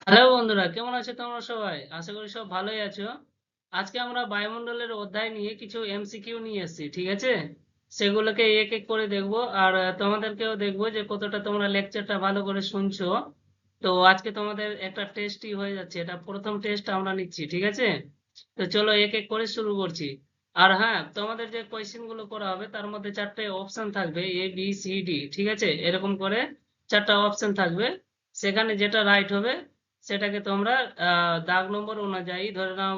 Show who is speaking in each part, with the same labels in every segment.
Speaker 1: Hello বন্ধুরা, কেমন আছো তোমরা সবাই? আশা করি সব ভালোই আছো। আজকে আমরা বায়ুমণ্ডলের অধ্যায় নিয়ে কিছু এমসিকিউ নিয়ে এসেছি, ঠিক আছে? সেগুলোকে এক এক করে দেখবো আর তোমাদেরকেও দেখবো যে কতটা তোমরা লেকচারটা ভালো করে শুনছো। তো আজকে তোমাদের একটা টেস্টই হয়ে যাচ্ছে, এটা প্রথম টেস্ট আমরা নিচ্ছি, ঠিক আছে? তো চলো এক এক করে শুরু করছি। আর হ্যাঁ, তোমাদের যে কোয়েশ্চেন গুলো করা হবে তার মধ্যে চারটে অপশন থাকবে, এ বি সি ডি, ঠিক আছে? এরকম করে চারটা অপশন থাকবে। সেখানে যেটা রাইট হবে সেটাকে তোমরা দাগ নম্বর অনুযায়ী ধরে নাও,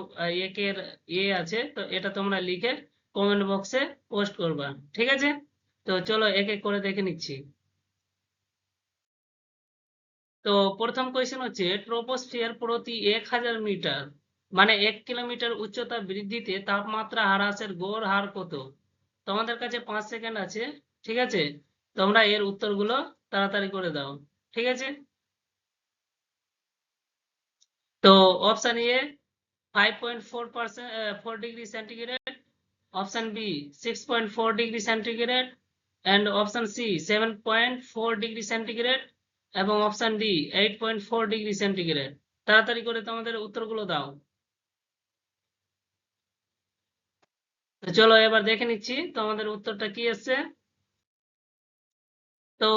Speaker 1: একের এ আছে তো এটা তোমরা লিখে কমেন্ট বক্সে পোস্ট করবা, ঠিক আছে? তো চলো এক এক করে দেখে নিচ্ছি। তো প্রথম কোয়েশ্চেন হচ্ছে, ট্রোপোস্ফিয়ার প্রতি 1000 মিটার মানে 1 কিলোমিটার উচ্চতা বৃদ্ধিতে তাপমাত্রা হ্রাসের গড় হার কত? তোমাদের কাছে 5 সেকেন্ড আছে, ঠিক আছে? তোমরা এর উত্তরগুলো তাড়াতাড়ি করে দাও, ঠিক আছে? তো option A 5.4%, 4 degree centigrade, option B 6.4 degree centigrade, and option C 7.4 degree centigrade, এবং অপশন ডি 8.4 ডিগ্রি সেন্টিগ্রেড। তাড়াতাড়ি করে তোমাদের উত্তরগুলো দাও। তো চলো এবার দেখে নিচ্ছি তোমাদের উত্তরটা কি এসছে। তো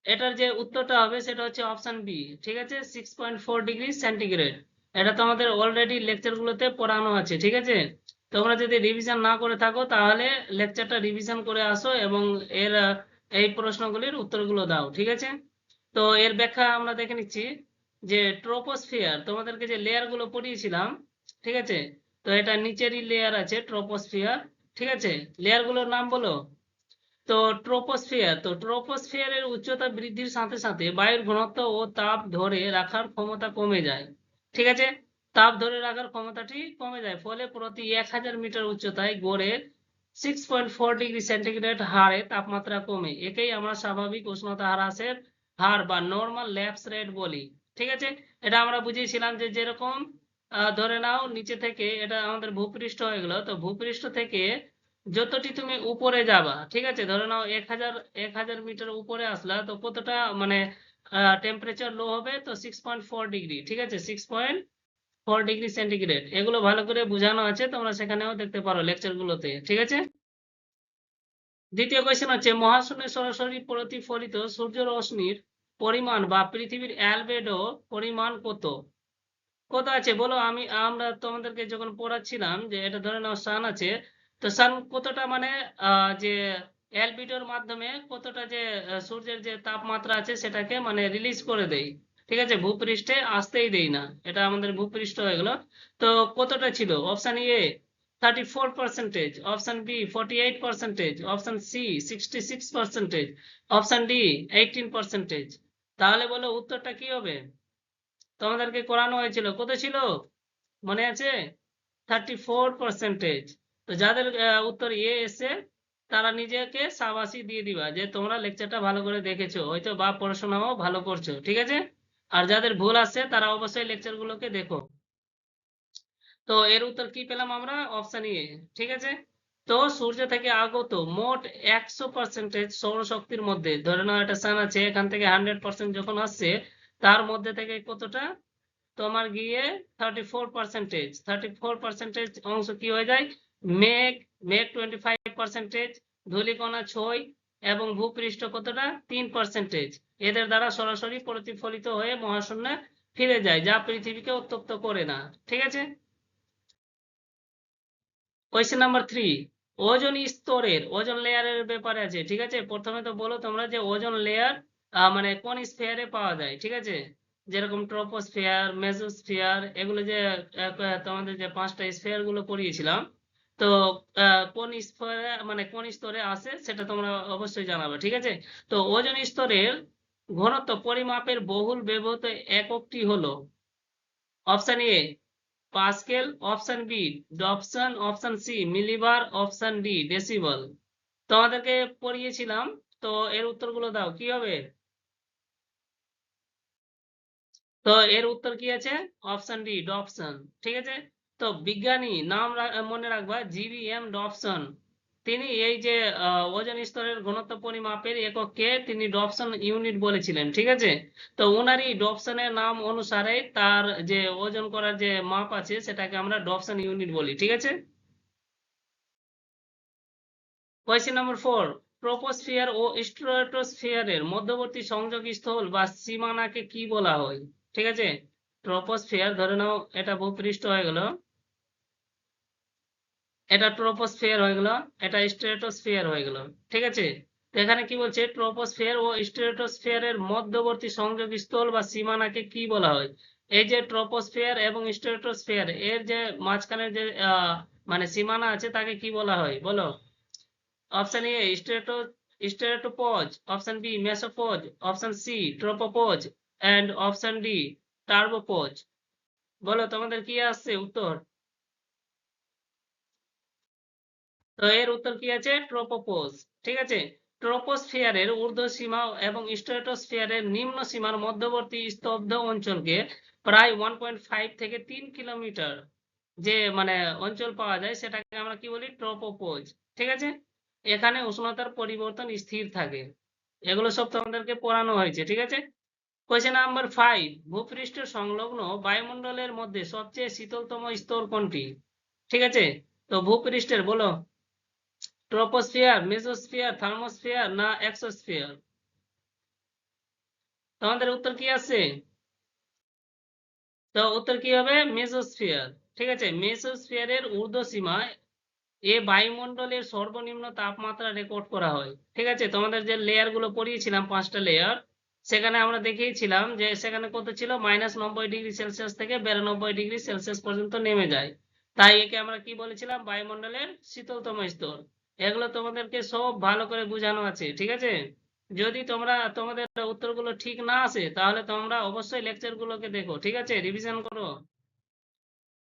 Speaker 1: এটার যে উত্তরটা হবে সেটা হচ্ছে অপশন বি, ঠিক আছে, 6.4 ডিগ্রি সেন্টিগ্রেড। এটা তোমাদের অলরেডি লেকচার গুলোতে পড়ানো আছে, ঠিক আছে? তোমরা যদি রিভিশন না করে থাকো তাহলে লেকচারটা রিভিশন করে আসো এবং এর এই প্রশ্নগুলির উত্তরগুলো দাও, ঠিক আছে? তো এর ব্যাখ্যা আমরা দেখে নিচ্ছি যে ট্রোপোস্ফিয়ার, তোমাদেরকে যে লেয়ার গুলো পড়িয়েছিলাম, ঠিক আছে? তো এটা নিচেরই লেয়ার আছে ট্রোপোস্ফিয়ার, ঠিক আছে? লেয়ার গুলোর নাম বলো। তো ট্রোপোস্ফিয়ারের উচ্চতা বৃদ্ধির সাথে সাথে বায়ুর ঘনত্ব ও তাপ ধরে রাখার ক্ষমতা কমে যায়, ঠিক আছে? তাপ ধরে রাখার ক্ষমতাটি কমে যায়, ফলে প্রতি 1000 মিটার উচ্চতায় গড়ে 6.4 ডিগ্রি সেন্টিগ্রেড হারে তাপমাত্রা কমে। একেই আমরা স্বাভাবিক উষ্ণতা হ্রাসের হার বা নর্মাল ল্যাপস রেট বলি, ঠিক আছে? এটা আমরা বুঝিয়েছিলাম যে যেরকম ধরে নাও নিচে থেকে এটা আমাদের ভূপৃষ্ঠ হয়ে গেল, তো ভূপৃষ্ঠ থেকে যতটি তুমি উপরে যাবা, ঠিক আছে, ধরে নাও 1000 মিটার উপরে আসলা, তো কতটা মানে টেম্পারেচার লো হবে? তো 6.4 ডিগ্রি, ঠিক আছে, 6.4 ডিগ্রি সেন্টিগ্রেড। এগুলো ভালো করে বোঝানো আছে, তোমরা সেখানেও দেখতে পারো লেকচার গুলোতে, ঠিক আছে? দ্বিতীয় কোয়েশ্চেন হচ্ছে, মহাশূন্যে সরাসরি প্রতিফলিত সূর্য রশ্মির পরিমাণ বা পৃথিবীর অ্যালবেডো পরিমাণ কত? কত আছে বলো? আমরা তোমাদেরকে যখন পড়াচ্ছিলাম যে এটা ধরে নাও সান আছে, তো সান কতটা মানে যে অ্যালবিডোর মাধ্যমে কতটা যে সূর্যের যে তাপমাত্রা আছে সেটাকে মানে রিলিজ করে দেয়, ঠিক আছে? ভূপৃষ্ঠে আসতেই দেই না, এটা আমাদের ভূপৃষ্ঠ হয়ে গেল। তো কতটা ছিল? Option A 34%, option B 48%, option C 66%, option D 18%। তাহলে বলো উত্তরটা কি হবে? তোমাদেরকে করানো হয়েছিল কত ছিল, মনে আছে? 34%। তো যাদের উত্তর এ এসে তারা নিজেকে সাবাসি দিয়ে দিবা যে তোমরা লেকচারটা ভালো করে দেখেছো হয়তো বা পড়াশোনাও ভালো করছো, ঠিক আছে? আর যাদের ভুল আসছে তারা অবশ্যই লেকচার গুলোকে দেখো। তো এর উত্তর কি পেলাম আমরা? অপশন এ, ঠিক আছে? তো সূর্য থেকে আগত মোট 100% সৌরশক্তির মধ্যে ধরে নাও একটা সান আছে, এখান থেকে 100% যখন আসছে তার মধ্যে থেকে কতটা তোমার গিয়ে 34%, অংশ কি হয়ে যায়? মেঘ, 25%, ধূলিকণা 6, এবং ভূপৃষ্ঠ কতটা? 3%। এদের দ্বারা সরাসরি প্রতিফলিত হয়ে মহাশূন্যে ফিরে যায়, যা পৃথিবীকে উত্তপ্ত করে না, ঠিক আছে? কোয়েশ্চেন নাম্বার 3, ওজোন স্তরের, ওজোন লেয়ারের ব্যাপারে আছে, ঠিক আছে? প্রথমে তো বলো তোমরা যে ওজোন লেয়ার মানে কোন স্ফিয়ারে পাওয়া যায়, ঠিক আছে? যেরকম ট্রোপোস্ফিয়ার, মেসোস্ফিয়ার, এগুলো যে তোমাদের যে 5টা স্ফিয়ার গুলো পড়িয়েছিলাম, তো কোন স্তরে মানে কোন স্তরে আসে সেটা তোমরা অবশ্যই জানাবে, ঠিক আছে? তো ওজোন স্তরের ঘনত্ব পরিমাপের বহুল ব্যবহৃত এককটি হলো option A pascal, option B dobson, option C millibar, option D decibel. তোমাদেরকে পড়িয়েছিলাম, তো এর উত্তরগুলো দাও, কি হবে? তো এর উত্তর কি আছে? অপশন ডি ডপসন, ঠিক আছে? তো বিজ্ঞানী নাম মনে রাখবা, জিভিএম ডপসন। তিনি এই যে ওজোন স্তরের ঘনত্ব পরিমাপের একককে তিনি ডবসন ইউনিট বলেছিলেন, ঠিক আছে। তো ওনারই ডবসনের নাম অনুসারে তার যে ওজন করার যে মাপ আছে সেটাকে আমরা ডবসন ইউনিট বলি, ঠিক আছে। কোয়েশ্চেন নাম্বার 4, ট্রপোস্ফিয়ার ও স্ট্র্যাটোস্ফিয়ারের মধ্যবর্তী সংযোগ স্থল বা সীমানাকে কি বলা হয়? ঠিক আছে, ট্রপোস্ফিয়ার ধরে নাও এটা ভূপৃষ্ঠ হয়ে গেল, এটা ট্রপোস্ফিয়ার হয়ে গেল, এটা স্ট্র্যাটোস্ফিয়ার হয়ে গেল, ঠিক আছে। তো এখানে কি বলছে, ট্রপোস্ফিয়ার ও স্ট্র্যাটোস্ফিয়ারের মধ্যবর্তী সংযোগ স্থল বা সীমানাকে কি বলা হয়? এই যে ট্রপোস্ফিয়ার এবং স্ট্র্যাটোস্ফিয়ার এর যে মাঝখানে যে মানে সীমানা আছে তাকে কি বলা হয় বলো? Option A stratopause, option B mesopause, option C tropopause and option D turbopause. বলো তোমাদের কি আসছে উত্তর? তো এর উত্তর কি আছে? ট্রোপোপজ, ঠিক আছে। ট্রোপোস্ফিয়ারের ঊর্ধ্ব সীমা এবং স্ট্রেটোস্ফিয়ারের নিম্ন সীমার মধ্যবর্তী স্তব্ধ অঞ্চলকে প্রায় 1.5 থেকে 3 কিলোমিটার যে মানে অঞ্চল পাওয়া যায় সেটাকে আমরা কি বলি? ট্রোপোপজ, ঠিক আছে। এখানে উষ্ণতার পরিবর্তন স্থির থাকে। এগুলো সব তোমাদেরকে পড়ানো হয়েছে, ঠিক আছে। কোয়েশ্চেন নাম্বার 5, ভূপৃষ্ঠ সংলগ্ন বায়ুমণ্ডলের মধ্যে সবচেয়ে শীতলতম স্তর কোনটি? ঠিক আছে, তো ভূপৃষ্ঠের বলো, ট্রপোস্ফিয়ার, মেসোস্ফিয়ার, থার্মোস্ফিয়ার না এক্সোস্ফিয়ার? তোমাদের উত্তর কি আছে? তো উত্তর কি হবে? মেসোস্ফিয়ার, ঠিক আছে। মেসোস্ফিয়ারের ঊর্ধ্ব সীমায় এ বায়ুমণ্ডলের সর্বনিম্ন তাপমাত্রা রেকর্ড করা হয়, ঠিক আছে। তোমাদের যে লেয়ার গুলো পড়িয়েছিলাম 5টা লেয়ার, সেখানে আমরা দেখিয়েছিলাম যে সেখানে কত ছিল, -90°C থেকে 92°C পর্যন্ত নেমে যায়। তাই একে আমরা কি বলেছিলাম? বায়ুমণ্ডলের শীতলতম স্তর। এগুলো তোমাদেরকে সব ভালো করে বোঝানো আছে, ঠিক আছে। যদি তোমাদের উত্তরগুলো ঠিক না আসে তাহলে তোমরা অবশ্যই লেকচার গুলোকে দেখো, ঠিক আছে, রিভিশন করো।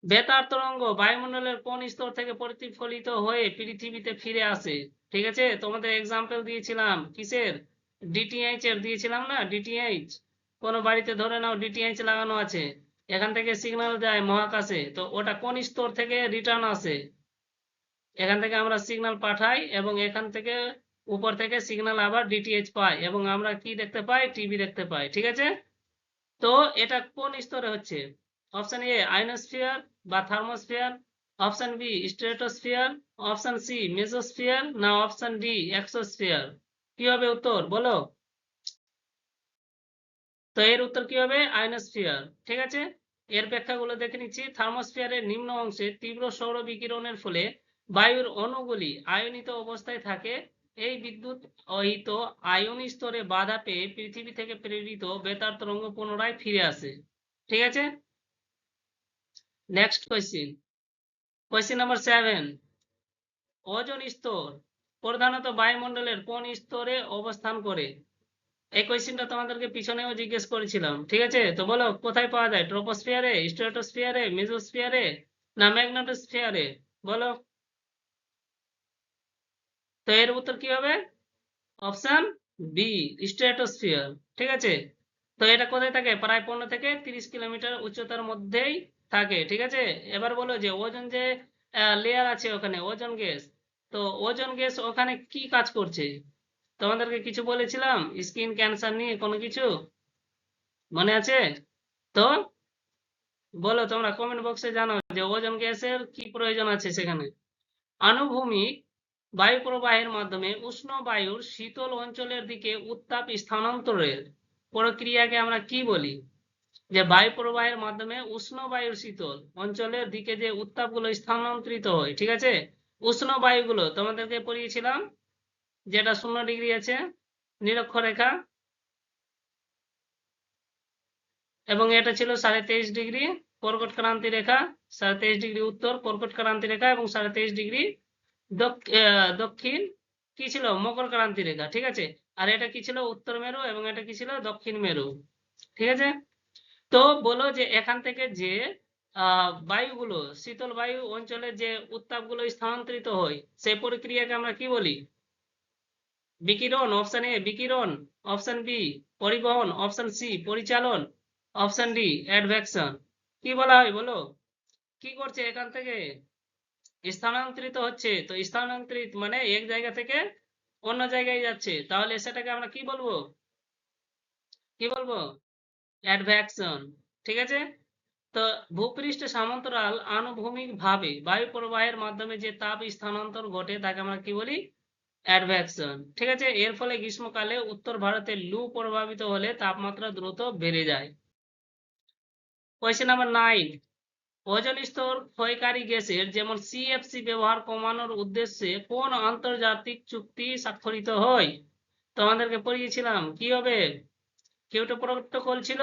Speaker 1: বেতার তরঙ্গ বায়ুমণ্ডলের কোন স্তর থেকে প্রতিফলিত হয়ে পৃথিবীতে ফিরে আসে? ঠিক আছে, তোমাদের এক্সাম্পল দিয়েছিলাম কিসের? ডিটিএইচ এর দিয়েছিলাম না, ডিটিএইচ। কোনো বাড়িতে ধরে নাও ডিটিএইচ লাগানো আছে, এখান থেকে সিগন্যাল যায় মহাকাশে, তো ওটা কোন স্তর থেকে রিটার্ন আসে? এখান থেকে আমরা সিগন্যাল পাঠাই এবং এখান থেকে উপর থেকে সিগন্যাল আবার ডিটিএইচ পাই এবং আমরা কি দেখতে পাই? টিভি দেখতে পাই, ঠিক আছে। তো এটা কোন স্তরে হচ্ছে? অপশন এ আয়নোস্ফিয়ার বা thermosphere, option B stratosphere, option C mesosphere না অপশন ডি এক্সোস্ফিয়ার? কি হবে উত্তর বলো? তো এর উত্তর কি হবে? আয়নোস্ফিয়ার, ঠিক আছে। এর ব্যাখ্যাগুলো দেখে নিচ্ছি। থার্মোস্ফিয়ারের নিম্ন অংশে তীব্র সৌর বিকিরণের ফলে বায়ুর অণুগুলি আয়নিত অবস্থায় থাকে। এই বিদ্যুৎ আহিত আয়ন স্তরে বাধা পেয়ে পৃথিবী থেকে প্রেরিত বেতার তরঙ্গ পুনরায় ফিরে আসে, ঠিক আছে। Next question, question number 7, ozone স্তর প্রধানত বায়ুমণ্ডলের কোন স্তরে অবস্থান করে? এই কোয়েশ্চেনটা তোমাদেরকে পিছনেও জিজ্ঞেস করেছিলাম, ঠিক আছে। তো বলো কোথায় পাওয়া যায়? ট্রপোস্ফিয়ারে, স্ট্র্যাটোস্ফিয়ারে, মেসোস্ফিয়ারে না ম্যাগনেটোস্ফিয়ারে? বলো। তো এর উত্তর কি হবে? অপশন বি স্ট্র্যাটোস্ফিয়ার, ঠিক আছে। তো এটা কোথায় থাকে? প্রায় 15 থেকে 30 কিলোমিটার উচ্চতার মধ্যেই থাকে, ঠিক আছে। এবার বলো যে ওজন যে লেয়ার আছে ওখানে, ওজন গ্যাস, তো ওজন গ্যাস ওখানে কি কাজ করছে? তোমাদেরকে কিছু বলেছিলাম স্কিন ক্যান্সার নিয়ে, কোনো কিছু মনে আছে? তো বলো তোমরা, কমেন্ট বক্সে জানাও যে ওজোন গ্যাসের কি প্রয়োজন আছে সেখানে। আনুভূমিক বায়ু প্রবাহের মাধ্যমে উষ্ণ বায়ুর শীতল অঞ্চলের দিকে উত্তাপ স্থানান্তরের প্রক্রিয়াকে আমরা কি বলি? যে বায়ু প্রবাহের মাধ্যমে উষ্ণ বায়ুর শীতল অঞ্চলের দিকে যে উত্তাপগুলো স্থানান্তরিত হয়, ঠিক আছে। উষ্ণ বায়ুগুলো তোমাদেরকে পড়িয়েছিলাম, যেটা 0 ডিগ্রি আছে নিরক্ষরেখা, এবং এটা ছিল 23.5 ডিগ্রি কর্কট ক্রান্তি রেখা, 23.5 ডিগ্রি উত্তর কর্কট ক্রান্তি রেখা এবং 23.5 ডিগ্রি দক্ষিণ কি ছিল? মকর ক্রান্তি রেখা, ঠিক আছে। আর এটা কি ছিল? উত্তর মেরু, এবং এটা কি ছিল? দক্ষিণ মেরু, ঠিক আছে। তো বলো যে এখান থেকে যে বায়ুগুলো শীতল বায়ু অঞ্চলে যে উত্তাপগুলো স্থানান্তরিত হয় সেই প্রক্রিয়াকে আমরা কি বলি? বিকিরণ, অপশন এ বিকিরণ, অপশন বি পরিবহন, অপশন সি পরিচালন, অপশন ডি অ্যাডভেকশন। কি বলা হয় বলো? কি করছে এখান থেকে? স্থানান্তরিত হচ্ছে, তো স্থানান্তরিত মানে এক জায়গা থেকে অন্য জায়গায় যাচ্ছে, তাহলে সেটাকে আমরা কি বলবো? কি বলবো? অ্যাডভ্যাকশন। ঠিক আছে? তো ভূপৃষ্ঠে সমান্তরাল আনুভূমিক ভাবে বায়ু প্রবাহের মাধ্যমে যে তাপ স্থানান্তর ঘটে তাকে আমরা কি বলি? অ্যাডভ্যাকশন। ঠিক আছে? এর ফলে গ্রীষ্মকালে উত্তর ভারতে লু প্রভাবিত হলে তাপমাত্রা দ্রুত বেড়ে যায়। কোয়েশ্চেন নাম্বার 9, ওজোন স্তর ক্ষয়কারী গ্যাসের যেমন সিএফসি ব্যবহার কমানোর উদ্দেশ্যে কোন আন্তর্জাতিক চুক্তি স্বাক্ষরিত হয়? তোমাদেরকে পড়িয়েছিলাম, কি হবে? কিয়োটো প্রোটোকল ছিল।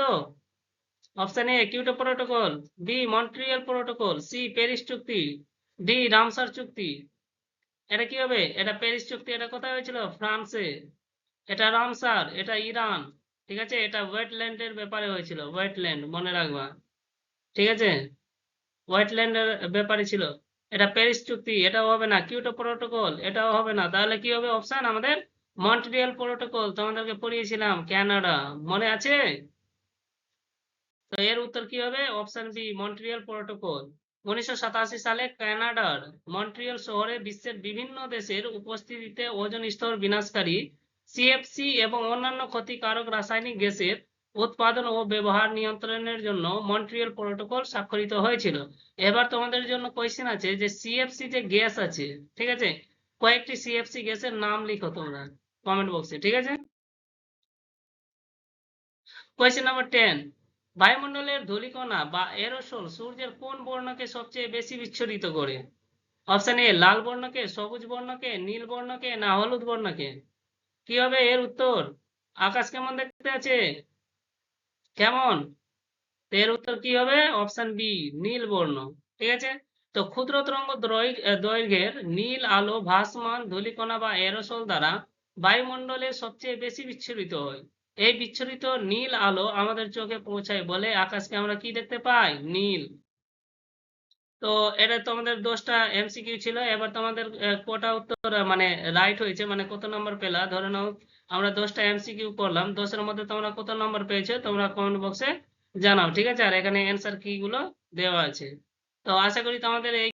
Speaker 1: Option A Kyoto protocol, B Montreal protocol, C Paris চুক্তি, ডি রামসার চুক্তি। এটা কি হবে? এটা প্যারিস চুক্তি। এটা কোথায় হয়েছিল? ফ্রান্সে। এটা রামসার, এটা ইরান। ঠিক আছে? এটা ওয়েটল্যান্ডের ব্যাপারে হয়েছিল, ওয়েটল্যান্ড মনে রাখবা। ঠিক আছে? ওয়েটল্যান্ডের ব্যাপারে ছিল। এটা প্যারিস চুক্তি, এটাও হবে না। কিয়োটো প্রোটোকল, এটাও হবে না। তাহলে কি হবে অপশন আমাদের? মন্ট্রিয়াল প্রোটোকল, তোমাদেরকে পড়িয়েছিলাম, কানাডা। মনে আছে? তো এর উত্তর কি হবে? Option B Montreal protocol. 1987 সালে কানাডার মন্ট্রিয়াল শহরে বিশ্বের বিভিন্ন দেশের উপস্থিতিতে ওজোন স্তর বিনাশকারী সিএফসি এবং অন্যান্য ক্ষতিকারক রাসায়নিক গ্যাসের উৎপাদন ও ব্যবহার নিয়ন্ত্রণের জন্য মন্ট্রিয়াল প্রোটোকল স্বাক্ষরিত হয়েছিল। এবার তোমাদের জন্য কোয়েশ্চেন আছে যে সিএফসি যে গ্যাস আছে, ঠিক আছে, কয়েকটি সিএফসি গ্যাসের নাম লিখো তোমরা কমেন্ট বক্সে। ঠিক আছে? কোয়েশ্চেন নাম্বার 10, বায়ুমণ্ডলের ধূলিকণা বা এরোসোল সূর্যের কোন বর্ণকে সবচেয়ে বেশি বিচ্ছুরিত করে? অপশন এ লাল বর্ণকে, সবুজ বর্ণকে, নীল বর্ণকে, না হলুদ বর্ণকে? কি হবে এর উত্তর? আকাশ কেমন দেখতে আছে? কেমন? তো এর উত্তর কি হবে? অপশন বি নীল বর্ণ। ঠিক আছে? তো ক্ষুদ্র তরঙ্গ দৈর্ঘ্যের নীল আলো ভাসমান ধূলিকণা বা এরোসোল দ্বারা বায়ুমণ্ডলে সবচেয়ে বেশি বিচ্ছুরিত হয়। এই বিচ্ছুরিত নীল আলো আমাদের চোখে পৌঁছায় বলে আকাশকে আমরা কি দেখতে পাই? নীল। তো এটা তোমাদের 10টা এমসিকিউ ছিল। এবার তোমাদের কটা উত্তর মানে রাইট হয়েছে, মানে কত নম্বর পেলা, ধরে নাও আমরা 10টা এমসিকিউ করলাম, 10-এর মধ্যে তোমরা কত নম্বর পেয়েছো তোমরা কমেন্ট বক্সে জানাও। ঠিক আছে? আর এখানে অ্যান্সার কি গুলো দেওয়া আছে। তো আশা করি তোমাদের এই